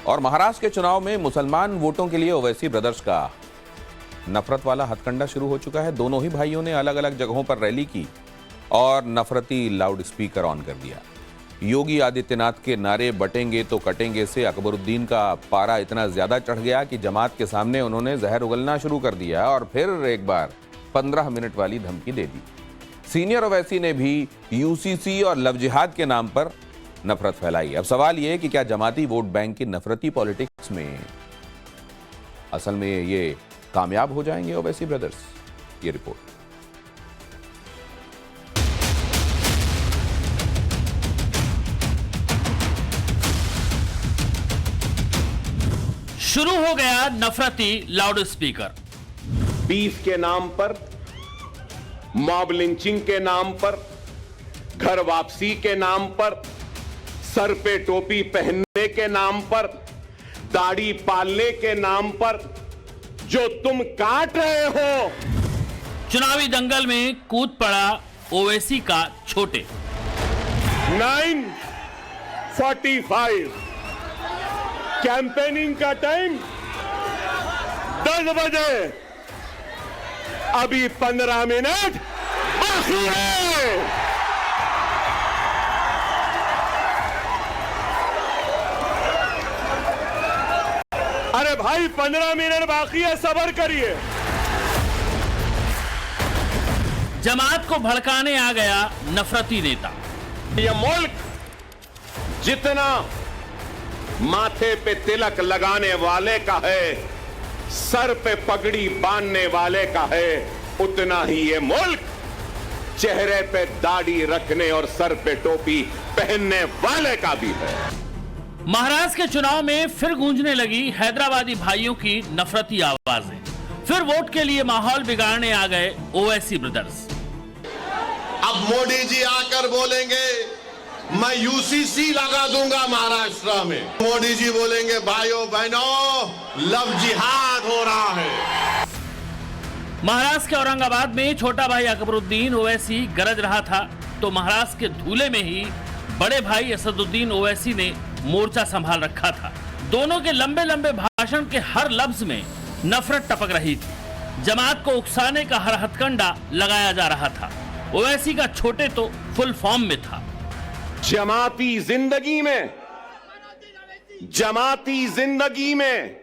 और महाराष्ट्र के चुनाव में मुसलमान वोटों के लिए ओवैसी ब्रदर्स का नफरत वाला हथकंडा शुरू हो चुका है। दोनों ही भाइयों ने अलग अलग जगहों पर रैली की और नफरती लाउड स्पीकर ऑन कर दिया। योगी आदित्यनाथ के नारे बटेंगे तो कटेंगे से अकबरुद्दीन का पारा इतना ज्यादा चढ़ गया कि जमात के सामने उन्होंने जहर उगलना शुरू कर दिया और फिर एक बार 15 मिनट वाली धमकी दे दी। सीनियर ओवैसी ने भी यूसीसी और लव जिहाद के नाम पर नफरत फैलाई। अब सवाल यह है कि क्या जमाती वोट बैंक की नफरती पॉलिटिक्स में असल में ये कामयाब हो जाएंगे ओवैसी ब्रदर्स? ये रिपोर्ट। शुरू हो गया नफरती लाउड स्पीकर। बीफ के नाम पर, मॉब लिंचिंग के नाम पर, घर वापसी के नाम पर, सर पे टोपी पहनने के नाम पर, दाढ़ी पालने के नाम पर जो तुम काट रहे हो। चुनावी दंगल में कूद पड़ा ओवैसी का छोटे। 9:45 कैंपेनिंग का टाइम 10 बजे, अभी 15 मिनट बाकी है। अरे भाई 15 मिनट बाकी है, सब्र करिए। जमात को भड़काने आ गया नफरती नेता। यह मुल्क जितना माथे पे तिलक लगाने वाले का है, सर पे पगड़ी बांधने वाले का है, उतना ही ये मुल्क चेहरे पे दाढ़ी रखने और सर पे टोपी पहनने वाले का भी है। महाराष्ट्र के चुनाव में फिर गूंजने लगी हैदराबादी भाइयों की नफरती आवाजें। फिर वोट के लिए माहौल बिगाड़ने आ गए ओवैसी ब्रदर्स। अब मोदी जी आकर बोलेंगे मैं यूसीसी लगा दूंगा महाराष्ट्र में। मोदी जी बोलेंगे भाइयों बहनों लव जिहाद हो रहा है। महाराष्ट्र के औरंगाबाद में छोटा भाई अकबरुद्दीन ओवैसी गरज रहा था तो महाराष्ट्र के धूले में ही बड़े भाई असदुद्दीन ओवैसी ने मोर्चा संभाल रखा था। दोनों के लंबे लंबे भाषण के हर लफ्ज में नफरत टपक रही थी। जमात को उकसाने का हर हथकंडा लगाया जा रहा था। ओवैसी का छोटे तो फुल फॉर्म में था। जमाती जिंदगी में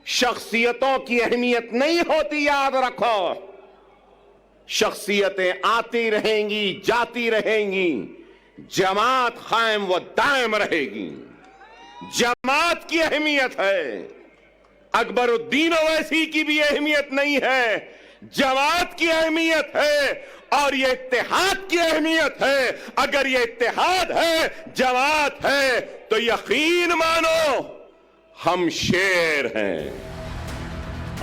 शख्सियतों की अहमियत नहीं होती, याद रखो। शख्सियतें आती रहेंगी, जाती रहेंगी, जमात कायम व दायम रहेगी। जमात की अहमियत है, अकबरुद्दीन ओवैसी की भी अहमियत नहीं है, जमात की अहमियत है और ये इत्तेहाद की अहमियत है। अगर ये इत्तेहाद है, जमात है, तो यकीन मानो हम शेर हैं।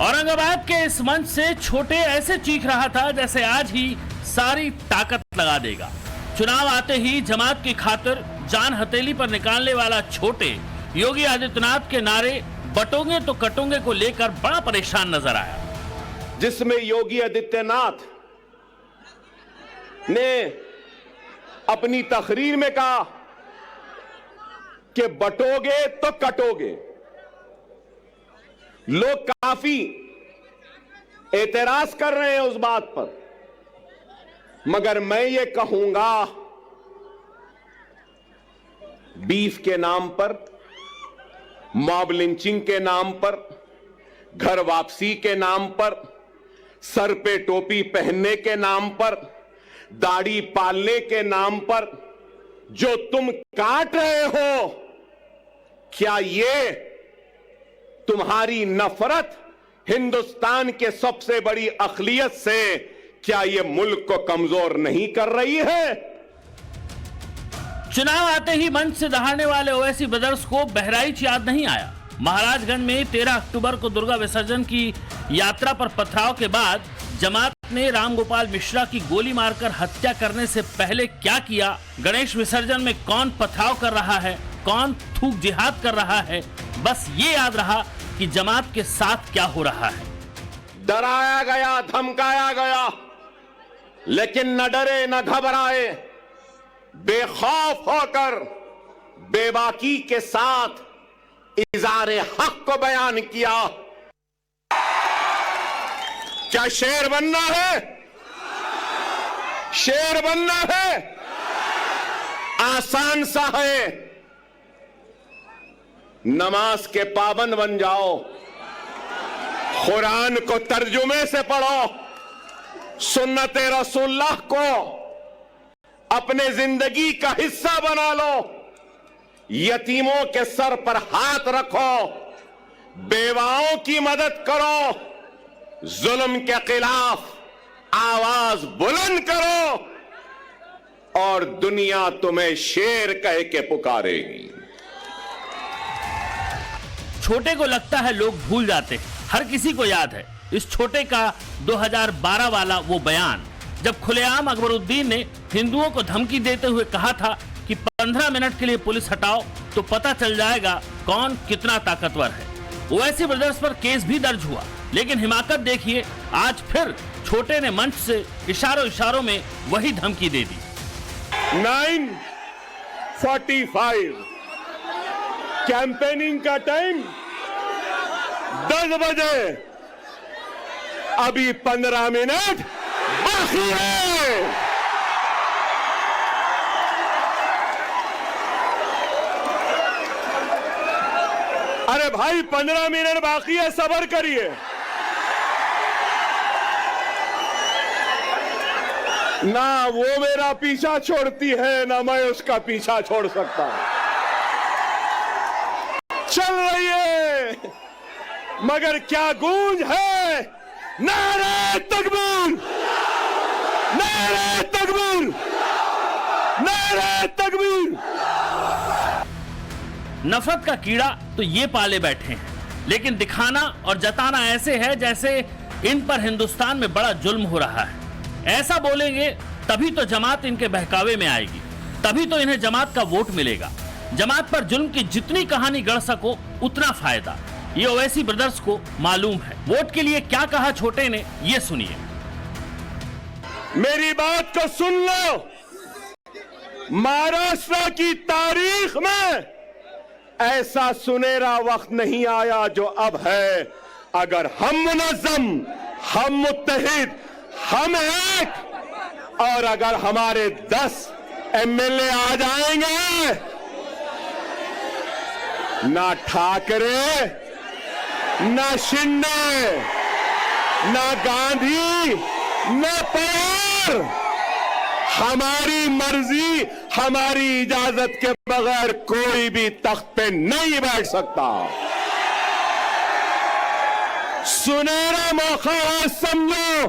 औरंगाबाद के इस मंच से छोटे ऐसे चीख रहा था जैसे आज ही सारी ताकत लगा देगा। चुनाव आते ही जमात की खातिर जान हथेली पर निकालने वाला छोटे योगी आदित्यनाथ के नारे बटोगे तो कटोगे को लेकर बड़ा परेशान नजर आया। जिसमें योगी आदित्यनाथ ने अपनी तकरीर में कहा कि बटोगे तो कटोगे। लोग काफी एतराज कर रहे हैं उस बात पर, मगर मैं ये कहूंगा बीफ के नाम पर, मॉब लिंचिंग के नाम पर, घर वापसी के नाम पर, सर पे टोपी पहनने के नाम पर, दाढ़ी पालने के नाम पर जो तुम काट रहे हो, क्या ये तुम्हारी नफरत हिंदुस्तान के सबसे बड़ी अक़लियत से, क्या ये मुल्क को कमजोर नहीं कर रही है? चुनाव आते ही मंच से दहाड़ने वाले ओवैसी ब्रदर्स को बहराइच याद नहीं आया। महाराजगंज में 13 अक्टूबर को दुर्गा विसर्जन की यात्रा पर पथराव के बाद जमात ने रामगोपाल मिश्रा की गोली मारकर हत्या करने से पहले क्या किया, गणेश विसर्जन में कौन पथराव कर रहा है, कौन थूक जिहाद कर रहा है, बस ये याद रहा कि जमात के साथ क्या हो रहा है। डराया गया, धमकाया गया, लेकिन न डरे न घबराए, बेखौफ होकर बेबाकी के साथ इज़ारे हक को बयान किया। क्या शेर बनना है? शेर बनना है आसान सा है। नमाज के पाबंद बन जाओ, कुरान को तर्जुमे से पढ़ो, सुन्नते रसूलुल्लाह को अपने जिंदगी का हिस्सा बना लो, यतीमों के सर पर हाथ रखो, बेवाओं की मदद करो, जुल्म के खिलाफ आवाज बुलंद करो और दुनिया तुम्हें शेर कह के पुकारेगी। छोटे को लगता है लोग भूल जाते हैं, हर किसी को याद है इस छोटे का 2012 वाला वो बयान, जब खुलेआम अकबरुद्दीन ने हिंदुओं को धमकी देते हुए कहा था कि 15 मिनट के लिए पुलिस हटाओ तो पता चल जाएगा कौन कितना ताकतवर है। ओवैसी ब्रदर्स पर केस भी दर्ज हुआ, लेकिन हिमाकत देखिए, आज फिर छोटे ने मंच से इशारों में वही धमकी दे दी। 9:45 कैंपेनिंग का टाइम 10 बजे, अभी 15 मिनट बाकी है। अरे भाई 15 मिनट बाकी है, सब्र करिए। ना वो मेरा पीछा छोड़ती है, ना मैं उसका पीछा छोड़ सकता हूं। चल रही है, मगर क्या गूंज है। नारे तकबीर, नारे तकबीर, नारे तकबीर। नफरत का कीड़ा तो ये पाले बैठे हैं, लेकिन दिखाना और जताना ऐसे है जैसे इन पर हिंदुस्तान में बड़ा जुल्म हो रहा है। ऐसा बोलेंगे तभी तो जमात इनके बहकावे में आएगी, तभी तो इन्हें जमात का वोट मिलेगा। जमात पर जुल्म की जितनी कहानी गढ़ सको उतना फायदा, ये ओवैसी ब्रदर्स को मालूम है। वोट के लिए क्या कहा छोटे ने, ये सुनिए। मेरी बात को सुन लो, महाराष्ट्र की तारीख में ऐसा सुनहरा वक्त नहीं आया जो अब है। अगर हम मुनज़्ज़म, हम मुत्तहिद, हम एक, और अगर हमारे 10 एमएलए आ जाएंगे, ना ठाकरे, ना शिंदे, ना गांधी, ना पवार, हमारी मर्जी, हमारी इजाजत के बगैर कोई भी तख्त पे नहीं बैठ सकता। सुनहरा मौका है, समझो।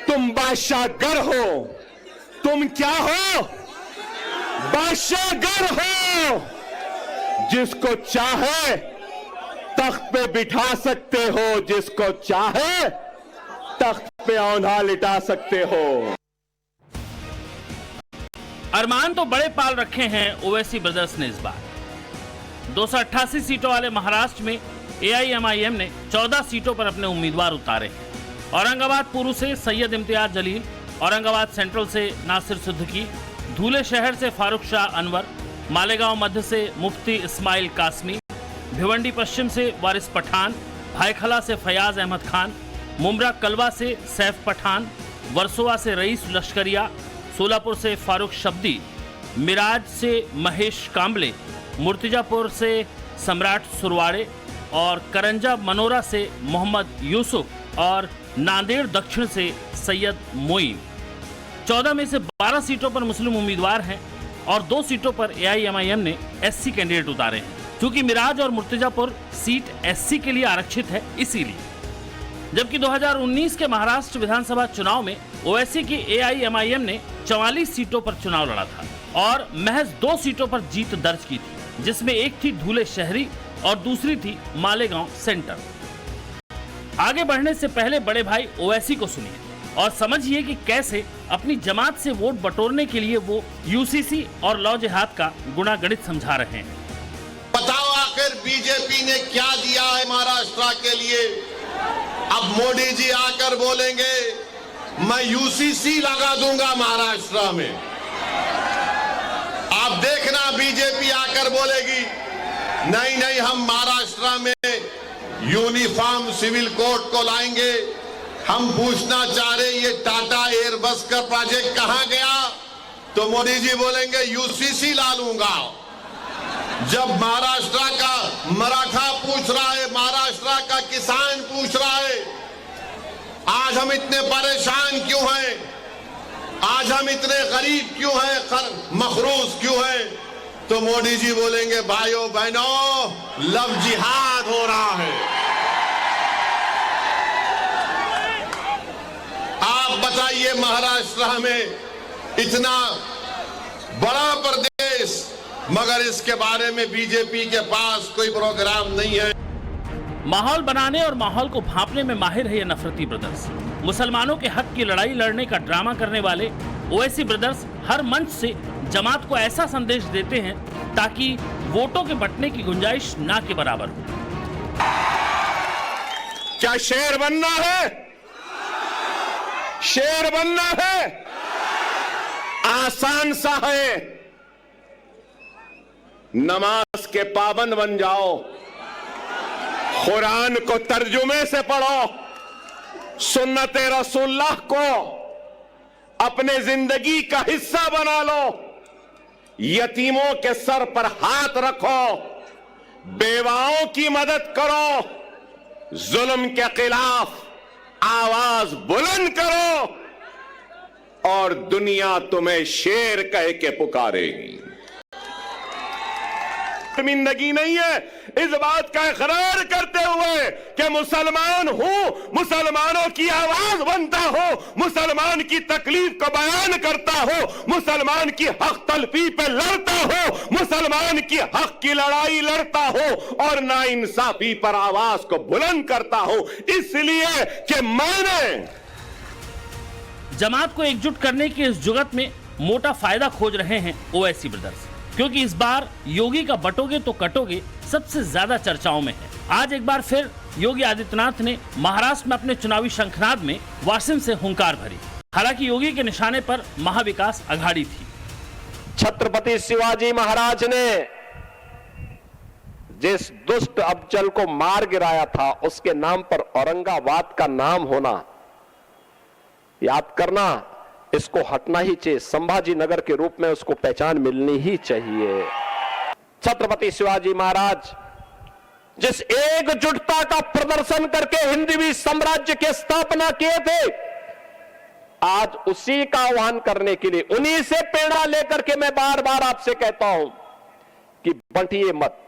तुम बादशाहगर हो। तुम क्या हो? बादशाहगर हो। जिसको चाहे तख्त पे बिठा सकते हो, जिसको चाहे तख्त पे औंधा लिटा सकते हो। अरमान तो बड़े पाल रखे हैं ओवैसी ब्रदर्स ने इस बार। 288 सीटों वाले महाराष्ट्र में एआईएमआईएम ने 14 सीटों पर अपने उम्मीदवार उतारे हैं। औरंगाबाद पूर्व से सैयद इम्तियाज जलील, औरंगाबाद सेंट्रल से नासिर सिद्दीकी, धुले शहर से फारूक शाह अनवर, मालेगांव मध्य से मुफ्ती इस्माइल कासमी, भिवंडी पश्चिम से वारिस पठान, भाईखला से फयाज अहमद खान, मुमरा कलवा से सैफ पठान, वर्सोवा से रईस लश्करिया, सोलापुर से फारूक शब्दी, मिराज से महेश कांबले, मुर्तिजापुर से सम्राट सुरवाड़े और करंजा मनोरा से मोहम्मद यूसुफ और नांदेड़ दक्षिण से सैयद मोइन। 14 में से 12 सीटों पर मुस्लिम उम्मीदवार हैं और 2 सीटों पर एआईएमआईएम ने एससी कैंडिडेट उतारे हैं। क्योंकि मिराज और मुर्तिजापुर सीट एससी के लिए आरक्षित है, इसीलिए। जबकि 2019 के महाराष्ट्र विधानसभा चुनाव में ओवैसी की एआईएमआईएम ने 44 सीटों पर चुनाव लड़ा था और महज 2 सीटों पर जीत दर्ज की थी, जिसमें एक थी धुले शहरी और दूसरी थी मालेगांव सेंटर। आगे बढ़ने से पहले बड़े भाई ओवैसी को सुनिए और समझिए कि कैसे अपनी जमात से वोट बटोरने के लिए वो यूसीसी और लॉ जिहाद का गुणागणित समझा रहे हैं। बताओ आखिर बीजेपी ने क्या दिया है महाराष्ट्र के लिए? अब मोदी जी आकर बोलेंगे मैं यूसीसी लगा दूंगा महाराष्ट्र में। आप देखना बीजेपी आकर बोलेगी नहीं, हम महाराष्ट्र में यूनिफॉर्म सिविल कोड को लाएंगे। हम पूछना चाह रहे ये टाटा एयरबस का प्रोजेक्ट कहां गया? तो मोदी जी बोलेंगे यूसीसी ला लूंगा। जब महाराष्ट्र का मराठा पूछ रहा है, महाराष्ट्र का किसान पूछ रहा है, आज हम इतने परेशान क्यों हैं, आज हम इतने गरीब क्यों हैं, मखरूज क्यों हैं, तो मोदी जी बोलेंगे भाइयों बहनों लव जिहाद हो रहा है। आप बताइए महाराष्ट्र में इतना बड़ा प्रदेश, मगर इसके बारे में बीजेपी के पास कोई प्रोग्राम नहीं है। माहौल बनाने और माहौल को भांपने में माहिर है ये नफरती ब्रदर्स। मुसलमानों के हक की लड़ाई लड़ने का ड्रामा करने वाले ओवैसी ब्रदर्स हर मंच से जमात को ऐसा संदेश देते हैं ताकि वोटों के बंटने की गुंजाइश ना के बराबर हो। क्या शेर बनना है? शेर बनना है आसान सा है। नमाज के पाबंद बन जाओ, कुरान को तर्जुमे से पढ़ो, सुन्नते रसूलुल्लाह को अपने जिंदगी का हिस्सा बना लो, यतीमों के सर पर हाथ रखो, बेवाओं की मदद करो, जुल्म के खिलाफ आवाज बुलंद करो और दुनिया तुम्हें शेर कह के पुकारेगी। शर्मिंदगी नहीं है इस बात का इकरार करते हुए कि मुसलमान हूं, मुसलमानों की आवाज बनता हो, मुसलमान की तकलीफ को बयान करता हो, मुसलमान की हक तलफी पे लड़ता हो, मुसलमान की हक की लड़ाई लड़ता हो और नाइंसाफी पर आवाज को बुलंद करता हो, इसलिए कि मैंने जमात को एकजुट करने की इस जुगत में मोटा फायदा खोज रहे हैं ओवैसी ब्रदर्स, क्योंकि इस बार योगी का बटोगे तो कटोगे सबसे ज्यादा चर्चाओं में है। आज एक बार फिर योगी आदित्यनाथ ने महाराष्ट्र में अपने चुनावी शंखनाद में वाशिम से हुंकार भरी। हालांकि योगी के निशाने पर महाविकास अघाड़ी थी। छत्रपति शिवाजी महाराज ने जिस दुष्ट अबचल को मार गिराया था उसके नाम पर औरंगाबाद का नाम होना याद करना, इसको हटना ही चाहिए। संभाजी नगर के रूप में उसको पहचान मिलनी ही चाहिए। छत्रपति शिवाजी महाराज जिस एकजुटता का प्रदर्शन करके हिंदवी साम्राज्य की स्थापना किए थे, आज उसी का आह्वान करने के लिए, उन्हीं से प्रेरणा लेकर के मैं बार बार आपसे कहता हूं कि बंटिए मत,